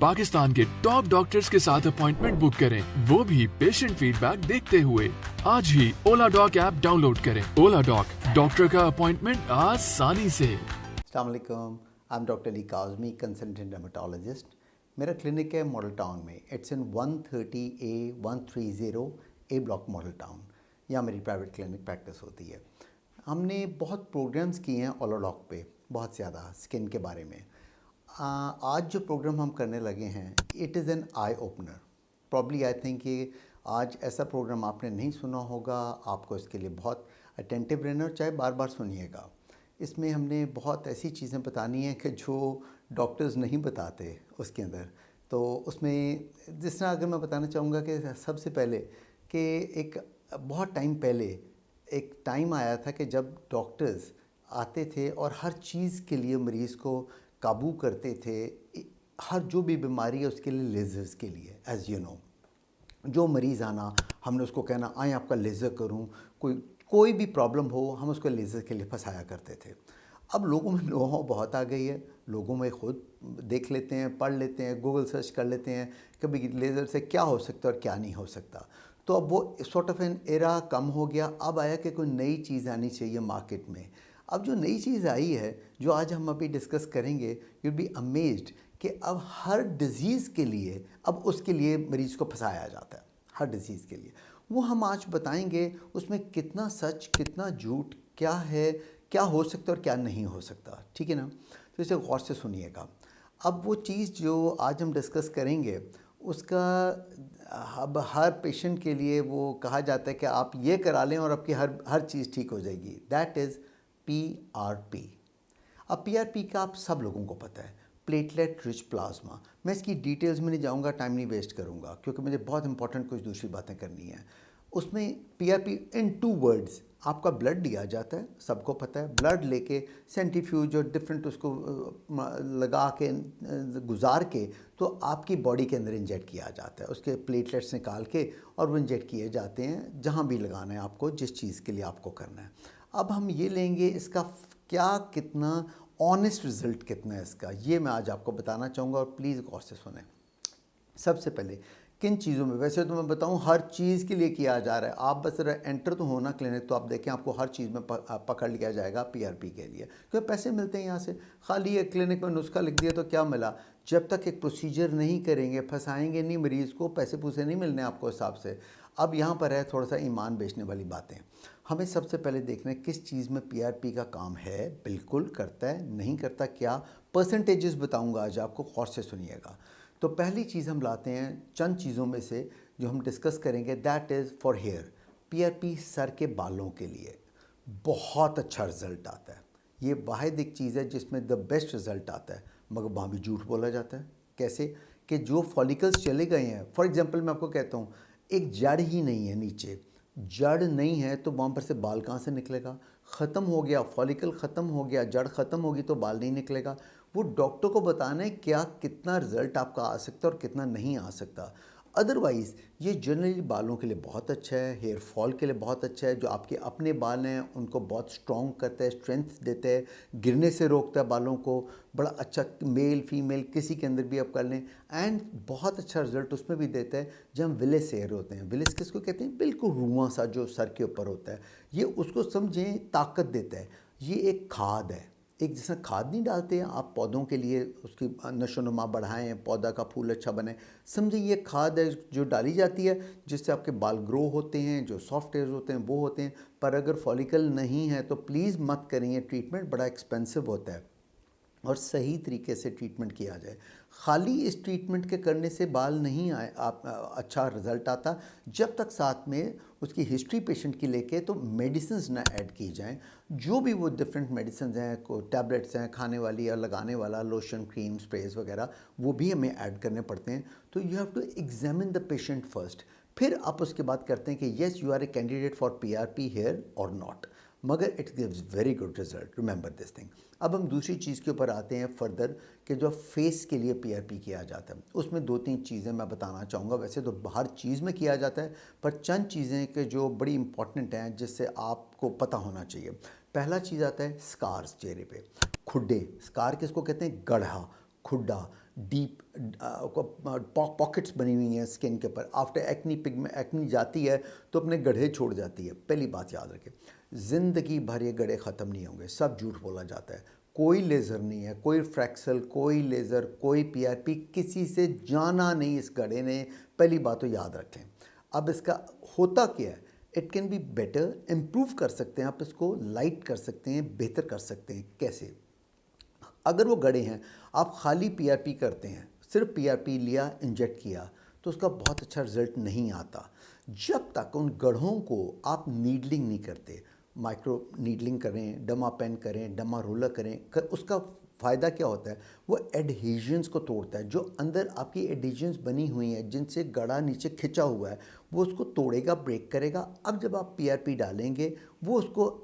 पाकिस्तान के top doctors के साथ अपॉइंटमेंट बुक करें, वो भी पेशेंट फीडबैक देखते हुए। आज ही ओला डॉक ऐप डाउनलोड करें। ओला डॉक, डॉक्टर का अपॉइंटमेंट आसानी से। अस्सलाम वालेकुम, I am doctor Ali Kazmi, consultant dermatologist. मेरा क्लिनिक है मॉडल टाउन में। It's in 130A 130 A block model town. यहाँ मेरी प्राइवेट क्लिनिक प्रैक्टिस होती है। हमने बहुत प्रोग्राम्स किए हैं ओला डॉक पे, बहुत ज़्यादा स्किन के बारे में। आज जो प्रोग्राम हम करने लगे हैं, it is an eye opener. Probably I think कि आज ऐसा प्रोग्राम आपने नहीं सुना होगा, आपको इसके लिए बहुत अटेंटिव रहना और चाहे बार बार सुनिएगा। इसमें हमने बहुत ऐसी चीज़ें बतानी हैं कि जो डॉक्टर्स नहीं बताते उसके अंदर। तो उसमें जिस तरह अगर मैं बताना चाहूँगा कि सबसे पहले कि एक बहुत टाइम पहले एक टाइम आया था कि जब डॉक्टर्स आते थे और हर चीज़ के लिए मरीज़ को काबू करते थे। हर जो भी बीमारी है उसके लिए लेज़र्स के लिए, एज़ यू नो, जो मरीज़ आना हमने उसको कहना आए आपका लेज़र करूं, कोई भी प्रॉब्लम हो हम उसको लेज़र के लिए फंसाया करते थे। अब लोगों में नोह बहुत आ गई है, लोगों में खुद देख लेते हैं, पढ़ लेते हैं, गूगल सर्च कर लेते हैं कि भाई लेज़र से क्या हो सकता है और क्या नहीं हो सकता। तो अब वो सॉर्ट ऑफ एन एरा कम हो गया। अब आया कि कोई नई चीज़ आनी चाहिए मार्केट में। अब जो नई चीज़ आई है, जो आज हम अभी डिस्कस करेंगे, यू बी अमेज्ड कि अब हर डिज़ीज़ के लिए अब उसके लिए मरीज़ को फंसाया जाता है। हर डिज़ीज़ के लिए वो हम आज बताएंगे, उसमें कितना सच कितना झूठ, क्या है, क्या हो सकता है और क्या नहीं हो सकता। ठीक है ना? तो इसे गौर से सुनिएगा। अब वो चीज़ जो आज हम डिस्कस करेंगे उसका अब हर पेशेंट के लिए वो कहा जाता है कि आप ये करा लें और आपकी हर चीज़ ठीक हो जाएगी। That is PRP। अब PRP का आप सब लोगों को पता है, प्लेटलेट रिच प्लाज्मा। मैं इसकी डिटेल्स में नहीं जाऊंगा, टाइम नहीं वेस्ट करूंगा क्योंकि मुझे बहुत इंपॉर्टेंट कुछ दूसरी बातें करनी है। उसमें PRP इन 2 वर्ड्स, आपका ब्लड लिया जाता है, सबको पता है। ब्लड लेके सेंट्रीफ्यूज और डिफरेंट उसको लगा के गुजार के तो आपकी बॉडी के अंदर इंजेक्ट किया जाता है। उसके प्लेटलेट्स निकाल के और वो इंजेक्ट किए जाते हैं जहाँ भी लगाना है आपको, जिस चीज़ के लिए आपको करना है। अब हम ये लेंगे इसका क्या, कितना ऑनेस्ट रिज़ल्ट कितना है इसका, ये मैं आज आपको बताना चाहूँगा और प्लीज़ गौर से सुनें। सबसे पहले किन चीज़ों में, वैसे तो मैं बताऊँ हर चीज़ के लिए किया जा रहा है। आप बस एंटर तो होना क्लिनिक, तो आप देखें आपको हर चीज़ में पकड़ लिया जाएगा PRP के लिए, क्योंकि पैसे मिलते हैं यहाँ से। खाली एक क्लिनिक में नुस्खा लिख दिया तो क्या मिला? जब तक एक प्रोसीजर नहीं करेंगे, फंसाएंगे नहीं मरीज़ को, पैसे पूसे नहीं मिलने आपको हिसाब से। अब यहाँ पर है थोड़ा सा ईमान बेचने वाली बातें। हमें सबसे पहले देखना है किस चीज़ में PRP का काम है, बिल्कुल करता है, नहीं करता क्या, परसेंटेजेस बताऊंगा आज आपको, गौर से सुनिएगा। तो पहली चीज़ हम लाते हैं चंद चीज़ों में से जो हम डिस्कस करेंगे, that is for hair. PRP sir के बालों के लिए बहुत अच्छा रिजल्ट आता है। ये वाहिद एक चीज़ है जिसमें द बेस्ट रिजल्ट आता है, मगर वहाँ भी झूठ बोला जाता है। कैसे? कि जो फॉलिकल्स चले गए हैं, फॉर एग्जांपल मैं आपको कहता हूँ, एक जड़ ही नहीं है नीचे, जड़ नहीं है तो वहाँ पर से बाल कहाँ से निकलेगा? ख़त्म हो गया, फॉलिकल ख़त्म हो गया, जड़ ख़त्म होगी तो बाल नहीं निकलेगा। वो डॉक्टर को बताना है क्या, कितना रिजल्ट आपका आ सकता है और कितना नहीं आ सकता। अदरवाइज़ ये जनरली बालों के लिए बहुत अच्छा है, हेयर फॉल के लिए बहुत अच्छा है। जो आपके अपने बाल हैं उनको बहुत स्ट्रॉन्ग करता है, स्ट्रेंथ देता है, गिरने से रोकता है बालों को। बड़ा अच्छा, मेल फीमेल किसी के अंदर भी आप कर लें। एंड बहुत अच्छा रिजल्ट उसमें भी देता है जब हम विलेस हेयर होते हैं। विलेस किसको कहते हैं? बिल्कुल रुआं सा जो सर के ऊपर होता है। ये उसको समझें ताकत देता है। ये एक खाद है। एक जैसा खाद नहीं डालते हैं आप पौधों के लिए, उसकी नशोनुमा बढ़ाएं, पौधा का फूल अच्छा बने, समझिए ये खाद है जो डाली जाती है, जिससे आपके बाल ग्रो होते हैं, जो सॉफ्ट हेयर्स होते हैं वो होते हैं। पर अगर फॉलिकल नहीं है तो प्लीज़ मत करें, ये ट्रीटमेंट बड़ा एक्सपेंसिव होता है और सही तरीके से ट्रीटमेंट किया जाए। खाली इस ट्रीटमेंट के करने से बाल नहीं आए आप अच्छा रिज़ल्ट आता जब तक साथ में उसकी हिस्ट्री पेशेंट की लेके तो मेडिसिन ना ऐड की जाएं। जो भी वो डिफरेंट मेडिसिन हैं, को टैबलेट्स हैं, खाने वाली या लगाने वाला, लोशन, क्रीम, स्प्रेज वगैरह, वो भी हमें ऐड करने पड़ते हैं। तो you have to examine the patient first, फिर आप उसके बाद करते हैं कि yes you are a candidate for PRP hair और नॉट, मगर it gives very good result, remember this thing. अब हम दूसरी चीज़ के ऊपर आते हैं फर्दर, कि जो फेस के लिए PRP किया जाता है, उसमें 2-3 चीज़ें मैं बताना चाहूँगा। वैसे तो हर चीज़ में किया जाता है, पर चंद चीज़ें के जो बड़ी इंपॉर्टेंट हैं जिससे आपको पता होना चाहिए। पहला चीज़ आता है स्कार्स, चेहरे पे खुड्डे। स्कार किसको कहते हैं? गड्ढा, खुड्डा। डीप पॉकेट्स बनी हुई हैं स्किन के ऊपर। आफ्टर एक्नी जाती है तो अपने गड्ढे छोड़ जाती है। पहली बात याद रखें, ज़िंदगी भर ये गड्ढे ख़त्म नहीं होंगे, सब झूठ बोला जाता है। कोई लेज़र नहीं है, कोई फ्रैक्सल, कोई लेज़र, कोई पीआरपी, किसी से जाना नहीं इस गड्ढे ने। पहली बात तो याद रखें। अब इसका होता क्या है, it can be better, improve कर सकते हैं आप इसको, लाइट कर सकते हैं, बेहतर कर सकते हैं। कैसे? अगर वो गड्ढे हैं, आप खाली पीआरपी करते हैं, सिर्फ पीआरपी लिया, इंजेक्ट किया, तो उसका बहुत अच्छा रिजल्ट नहीं आता। जब तक उन गड्ढों को आप नीडलिंग नहीं करते, माइक्रो नीडलिंग करें, डमा पेन करें, डमा रोलर करें, उसका फ़ायदा क्या होता है, वो एडहेजन्स को तोड़ता है। जो अंदर आपकी एडहेजन्स बनी हुई हैं, जिनसे गड़ा नीचे खिंचा हुआ है, वो उसको तोड़ेगा, ब्रेक करेगा। अब जब आप पीआरपी डालेंगे, वो उसको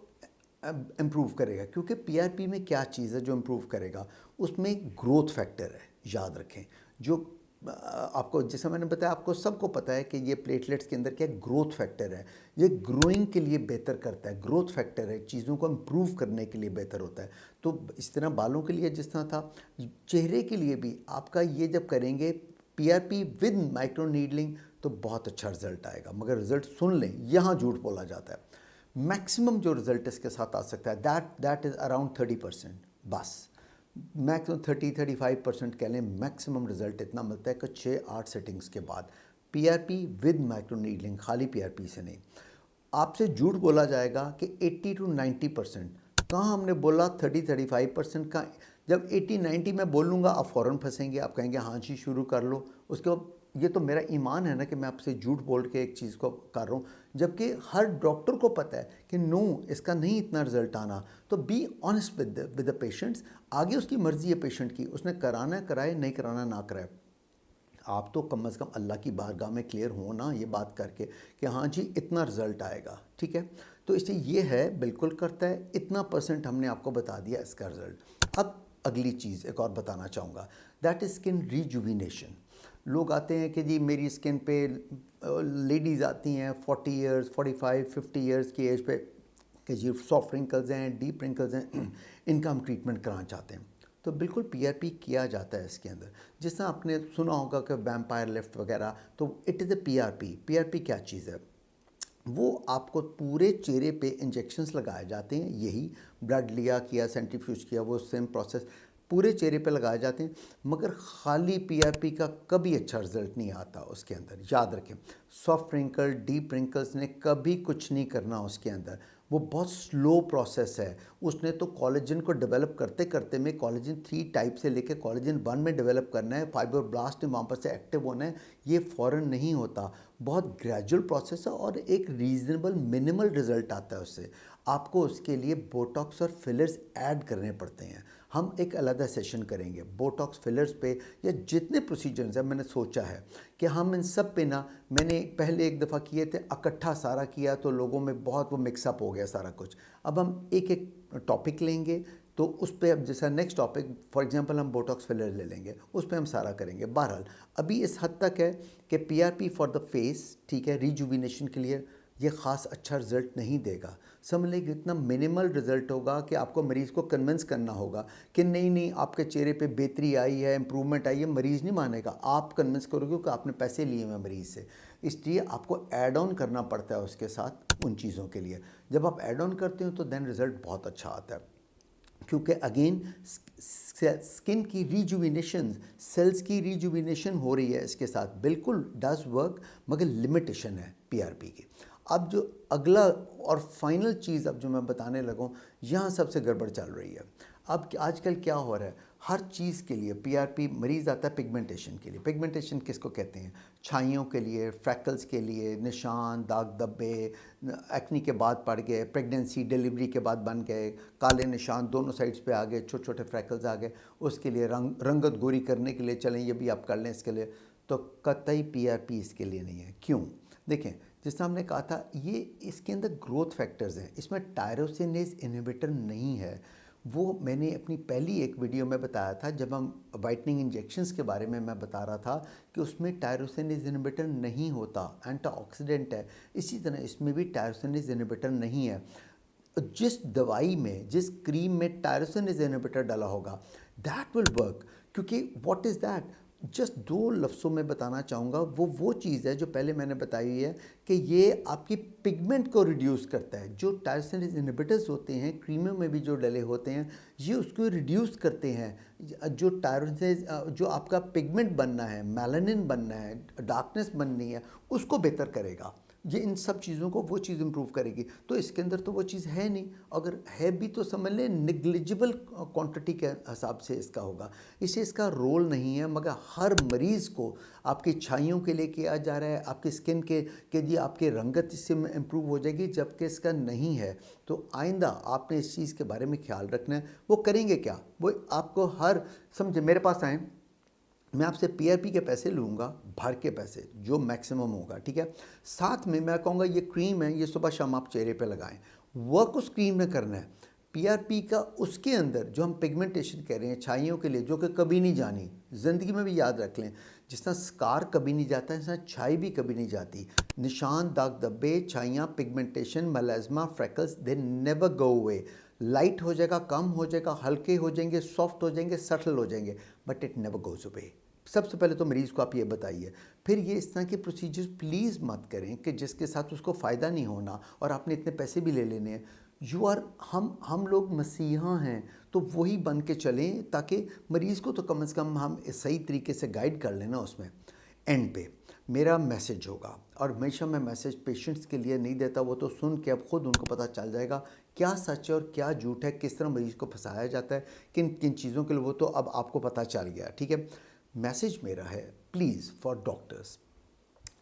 इम्प्रूव करेगा। क्योंकि पीआरपी में क्या चीज़ है जो इम्प्रूव करेगा, उसमें ग्रोथ फैक्टर है, याद रखें। जो आपको, जैसा मैंने बताया, आपको सबको पता है कि ये प्लेटलेट्स के अंदर क्या ग्रोथ फैक्टर है, ये ग्रोइंग के लिए बेहतर करता है। ग्रोथ फैक्टर है, चीज़ों को इम्प्रूव करने के लिए बेहतर होता है। तो इस तरह बालों के लिए जिस तरह था, चेहरे के लिए भी आपका ये जब करेंगे पीआरपी विद माइक्रो नीडलिंग, तो बहुत अच्छा रिजल्ट आएगा। मगर रिजल्ट सुन लें, यहाँ झूठ बोला जाता है। मैक्सिमम जो रिजल्ट इसके साथ आ सकता है, दैट इज़ अराउंड 30%। बस मैक्सिमम 30-35% कह लें, मैक्सिमम रिजल्ट इतना मिलता है कि 6-8 सेटिंग्स के बाद। पीआरपी विद माइक्रो नीडलिंग, खाली पीआरपी से नहीं। आपसे झूठ बोला जाएगा कि 80-90%। कहाँ हमने बोला 30-35% का? जब 80-90 मैं बोलूँगा, आप फ़ौरन फंसेंगे, आप कहेंगे हाँ जी शुरू कर लो। उसके बाद ये तो मेरा ईमान है ना कि मैं आपसे झूठ बोल के एक चीज़ को कर रहा हूँ, जबकि हर डॉक्टर को पता है कि नो, इसका नहीं इतना रिजल्ट आना। तो be honest with the patients. आगे उसकी मर्ज़ी है पेशेंट की, उसने कराना कराए, नहीं कराना ना कराए। आप तो कम से कम अल्लाह की बारगाह में क्लियर हो ना ये बात करके कि हाँ जी इतना रिज़ल्ट आएगा, ठीक है। तो इसलिए ये है, बिल्कुल करता है, इतना % हमने आपको बता दिया इसका रिज़ल्ट। अब अगली चीज़ एक और बताना चाहूँगा, दैट इज़ स्किन रिजुविनेशन। लोग आते हैं कि जी मेरी स्किन पे, लेडीज़ आती हैं 40 ईयर्स, 45-50 ईयर्स की एज पे, कि जी सॉफ्ट रिंकल्स हैं, डीप रिंकल्स हैं, इनका हम ट्रीटमेंट कराना चाहते हैं। तो बिल्कुल पीआरपी किया जाता है इसके अंदर। जिस तरह आपने सुना होगा कि वैम्पायर लिफ्ट वगैरह, तो it is a PRP. PRP क्या चीज़ है? वो आपको पूरे चेहरे पे इंजेक्शंस लगाए जाते हैं, यही ब्लड लिया, किया, सेंट्रीफ्यूज किया, वो सेम प्रोसेस पूरे चेहरे पे लगाए जाते हैं। मगर खाली पीआरपी का कभी अच्छा रिजल्ट नहीं आता उसके अंदर, याद रखें। सॉफ्ट रिंकल, डीप रिंकल्स ने कभी कुछ नहीं करना उसके अंदर। वो बहुत स्लो प्रोसेस है। उसने तो कोलेजन को डेवलप करते करते में कोलेजन 3 टाइप से लेकर कोलेजन 1 में डेवलप करना है, फाइब्रोब्लास्ट वहाँ पर से एक्टिव होना है। ये फ़ौरन नहीं होता, बहुत ग्रेजुअल प्रोसेस है और एक रीज़नेबल मिनिमल रिजल्ट आता है उससे। आपको उसके लिए बोटॉक्स और फिलर्स ऐड करने पड़ते हैं। हम एक अलग सेशन करेंगे बोटॉक्स, फिलर्स पे, या जितने प्रोसीजर्स हैं। मैंने सोचा है कि हम इन सब पे ना, मैंने पहले एक दफ़ा किए थे, इकट्ठा सारा किया तो लोगों में बहुत वो मिक्सअप हो गया सारा कुछ। अब हम एक एक टॉपिक लेंगे, तो उस पर अब जैसा नेक्स्ट टॉपिक, फॉर एग्जांपल हम बोटॉक्स फिलर ले लेंगे, उस पर हम सारा करेंगे। बहरहाल अभी इस हद तक है कि पीआरपी फॉर द फेस, ठीक है, रिजुविनेशन के लिए ये ख़ास अच्छा रिजल्ट नहीं देगा। समझ लें इतना मिनिमल रिजल्ट होगा कि आपको मरीज़ को कन्विंस करना होगा कि नहीं नहीं आपके चेहरे पे बेहतरी आई है, इम्प्रूवमेंट आई है। मरीज़ नहीं मानेगा, आप कन्विंस करोगे कि आपने पैसे लिए हुए मरीज़ से। इसलिए आपको ऐड ऑन करना पड़ता है उसके साथ उन चीज़ों के लिए। जब आप ऐड ऑन करते हो तो देन रिज़ल्ट बहुत अच्छा आता है। क्योंकि अगेन स्किन की रिजुविनेशन, सेल्स की रिजुविनेशन हो रही है इसके साथ, बिल्कुल डज वर्क, मगर लिमिटेशन है पीआरपी की। अब जो अगला और फाइनल चीज़ अब जो मैं बताने लगा हूँ, यहाँ सबसे गड़बड़ चल रही है। अब आजकल क्या हो रहा है, हर चीज़ के लिए पीआरपी, मरीज़ आता है पिगमेंटेशन के लिए। पिगमेंटेशन किसको कहते हैं? छाइयों के लिए, फ्रैकल्स के लिए, निशान, दाग धब्बे, एक्नी के बाद पड़ गए, प्रेगनेंसी डिलीवरी के बाद बन गए, काले निशान दोनों साइड्स पे आ गए, छोटे छोटे फ्रैकल्स आ गए, उसके लिए रंगत गोरी करने के लिए चलें, ये भी आप कर लें इसके लिए। तो कतई पीआरपी इसके लिए नहीं है। क्यों? देखें, जिस तरह हमने कहा था, ये इसके अंदर ग्रोथ फैक्टर्स हैं, इसमें टायरोसिनेज इनहिबिटर नहीं है। वो मैंने अपनी पहली एक वीडियो में बताया था, जब हम वाइटनिंग इंजेक्शंस के बारे में मैं बता रहा था कि उसमें टायरोसिनेज इनहिबिटर नहीं होता, एंटीऑक्सीडेंट है। इसी तरह इसमें भी टायरोसिनेज इनहिबिटर नहीं है। जिस दवाई में, जिस क्रीम में टायरोसिनेज इनहिबिटर डाला होगा, दैट विल वर्क। क्योंकि व्हाट इज़ दैट, जस्ट 2 लफ्ज़ों में बताना चाहूँगा, वो चीज़ है जो पहले मैंने बताई हुई है कि ये आपकी पिगमेंट को रिड्यूस करता है। जो टायरोसिनेज इनहिबिटर्स होते हैं क्रीमों में भी जो डले होते हैं, ये उसको रिड्यूस करते हैं। जो टायरोसिनेज जो आपका पिगमेंट बनना है, मेलानिन बनना है, डार्कनेस बननी है, उसको बेहतर करेगा। ये इन सब चीज़ों को वो चीज़ इम्प्रूव करेगी। तो इसके अंदर तो वो चीज़ है नहीं, अगर है भी तो समझ लें निग्लिजिबल क्वांटिटी के हिसाब से इसका होगा। इससे इसका रोल नहीं है, मगर हर मरीज़ को आपकी छाइयों के लिए किया जा रहा है, आपकी स्किन के लिए आपकी रंगत इससे इम्प्रूव हो जाएगी, जबकि इसका नहीं है। तो आइंदा आपने इस चीज़ के बारे में ख्याल रखना है। वो करेंगे क्या, वो आपको हर समझे मेरे पास आएँ, मैं आपसे पीआरपी के पैसे लूँगा, भर के पैसे जो मैक्सिमम होगा, ठीक है। साथ में मैं कहूँगा ये क्रीम है, ये सुबह शाम आप चेहरे पे लगाएं। वर्क उस क्रीम में करना है। पीआरपी का उसके अंदर जो हम पिगमेंटेशन कह रहे हैं छाइयों के लिए, जो कि कभी नहीं जानी, ज़िंदगी में भी याद रख लें, जिस तरह स्कार कभी नहीं जाता है, इस तरह छाई भी कभी नहीं जाती। निशान, दाग धब्बे, छाइयाँ, pigmentation, melasma, freckles, they never go away. Light हो जाएगा, कम हो जाएगा, हल्के हो जाएंगे, सॉफ्ट हो जाएंगे, सटल हो जाएंगे, but it never goes away. सबसे पहले तो मरीज़ को आप ये बताइए। फिर ये इस तरह के प्रोसीजर्स प्लीज़ मत करें कि जिसके साथ उसको फ़ायदा नहीं होना और आपने इतने पैसे भी ले लेने हैं। हम लोग मसीहा हैं, तो वही बन के चलें ताकि मरीज़ को तो कम से कम हम सही तरीके से गाइड कर लेना। उसमें एंड पे मेरा मैसेज होगा, और हमेशा मैं मैसेज पेशेंट्स के लिए नहीं देता, वो तो सुन के अब खुद उनको पता चल जाएगा क्या सच है और क्या झूठ है, किस तरह मरीज़ को फंसाया जाता है, किन किन चीज़ों के लिए, वो तो अब आपको पता चल गया, ठीक है। मैसेज मेरा है प्लीज़ फॉर डॉक्टर्स,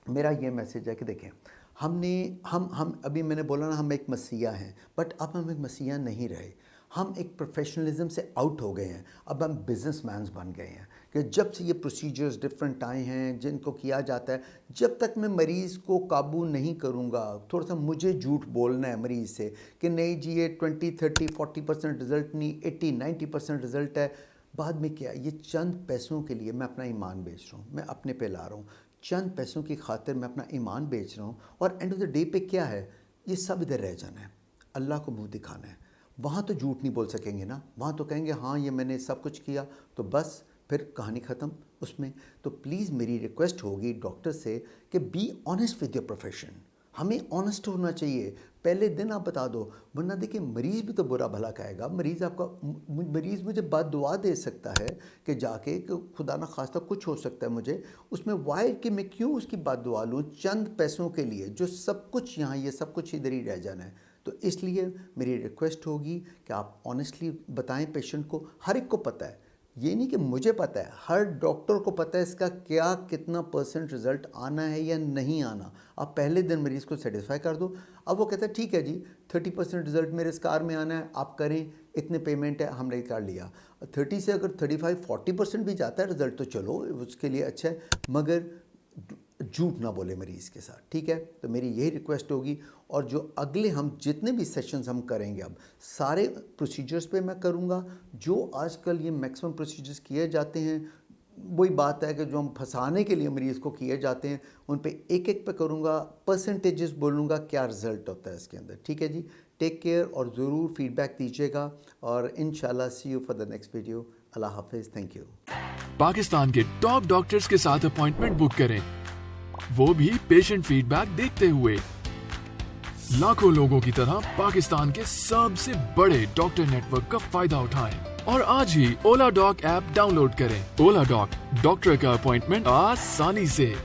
मेरा ये मैसेज है कि देखें, हम अभी मैंने बोला ना, हम एक मसीहा हैं, बट अब हम एक मसीहा नहीं रहे। हम एक प्रोफेशनलिज्म से आउट हो गए हैं, अब हम बिजनेसमैन्स बन गए हैं। कि जब से ये प्रोसीजर्स डिफरेंट आए हैं जिनको किया जाता है, जब तक मैं मरीज़ को काबू नहीं करूँगा, थोड़ा सा मुझे झूठ बोलना है मरीज़ से कि नहीं जी ये 20, 30, 40% रिज़ल्ट नहीं, 80, 90% रिज़ल्ट है, बाद में क्या, ये चंद पैसों के लिए मैं अपना ईमान बेच रहा हूँ, मैं अपने पे ला रहा हूँ, चंद पैसों की खातिर मैं अपना ईमान बेच रहा हूँ। और एंड ऑफ द डे पे क्या है, ये सब इधर रह जाना है, अल्लाह को मुंह दिखाना है। वहाँ तो झूठ नहीं बोल सकेंगे ना, वहाँ तो कहेंगे हाँ ये मैंने सब कुछ किया, तो बस फिर कहानी ख़त्म उसमें। तो प्लीज़ मेरी रिक्वेस्ट होगी डॉक्टर से कि be honest with your profession. हमें ऑनेस्ट होना चाहिए, पहले दिन आप बता दो, वरना देखिए मरीज़ भी तो बुरा भला कहेगा। मरीज़ मुझे बात दुआ दे सकता है कि जाके कि खुदा ना खास्ता कुछ हो सकता है मुझे, उसमें वाई कि मैं क्यों उसकी बात दुआ लूँ चंद पैसों के लिए, जो सब कुछ यहाँ ये सब कुछ इधर ही रह जाना है। तो इसलिए मेरी रिक्वेस्ट होगी कि आप ऑनेस्टली बताएं पेशेंट को। हर एक को पता है, ये नहीं कि मुझे पता है, हर डॉक्टर को पता है इसका क्या कितना % रिज़ल्ट आना है या नहीं आना। आप पहले दिन मरीज़ को सेटिस्फाई कर दो। अब वो कहता है ठीक है जी 30% रिज़ल्ट मेरे स्कार में आना है, आप करें, इतने पेमेंट है, हमने कर लिया। 30 से अगर 35-40% भी जाता है रिज़ल्ट तो चलो उसके लिए अच्छा है, मगर झूठ ना बोले मरीज़ के साथ, ठीक है। तो मेरी यही रिक्वेस्ट होगी। और जो अगले हम जितने भी सेशंस हम करेंगे, अब सारे प्रोसीजर्स पे मैं करूँगा। जो आजकल ये मैक्सिमम प्रोसीजर्स किए जाते हैं, वही बात है कि जो हम फंसाने के लिए मरीज़ को किए जाते हैं, उन पे एक एक पे करूँगा, परसेंटेजेस बोलूँगा क्या रिज़ल्ट होता है इसके अंदर, ठीक है जी। टेक केयर और ज़रूर फीडबैक दीजिएगा, और इंशाल्लाह see you for the next video. अल्लाह हाफिज़, थैंक यू। पाकिस्तान के टॉप डॉक्टर्स के साथ अपॉइंटमेंट बुक करें, वो भी पेशेंट फीडबैक देखते हुए। लाखों लोगों की तरह पाकिस्तान के सबसे बड़े डॉक्टर नेटवर्क का फायदा उठाएं और आज ही ओला डॉक ऐप डाउनलोड करें। ओला डॉक, डॉक्टर का अपॉइंटमेंट आसानी से।